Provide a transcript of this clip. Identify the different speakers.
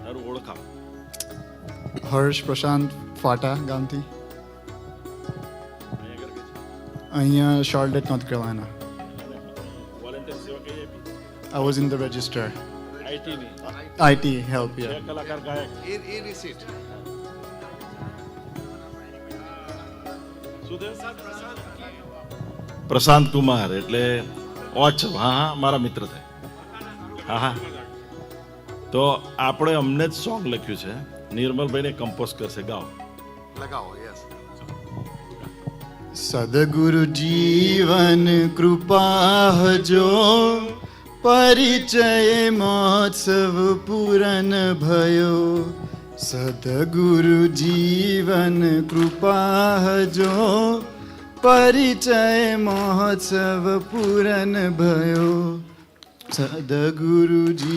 Speaker 1: તારું ઓળખાવ.
Speaker 2: હર્ષ પ્રશાંત ફાટા ગામથી.
Speaker 1: અહીંયા આગળ કે છે.
Speaker 2: અહીંયા શોર્ટેટ નોર્થ કેરોલાઇના.
Speaker 1: વોલેન્ટિયર સેવા કઈ આપી?
Speaker 2: I was in the register.
Speaker 1: આઈટીની.
Speaker 2: IT help,
Speaker 1: બે
Speaker 2: yeah.
Speaker 1: કલાકાર ગાયક.
Speaker 3: receipt.
Speaker 1: શું થયું? પ્રશાંત કુમાર એટલે ઓછ. હા હા, મારા મિત્ર થાય. હા હા. તો આપણે અમને જ સોંગ લખ્યું છે, નિર્મલભાઈને કમ્પોઝ કરશે. ગાઓ.
Speaker 3: લગાવો, yes.
Speaker 2: સદગુરુ જીવન કૃપા જો પરિચય મહોત્સવ પૂરન ભયો. સદગુરુ જીવન કૃપા જો પરિચય મહોત્સવ પૂરન ભયો. સદગુરુજી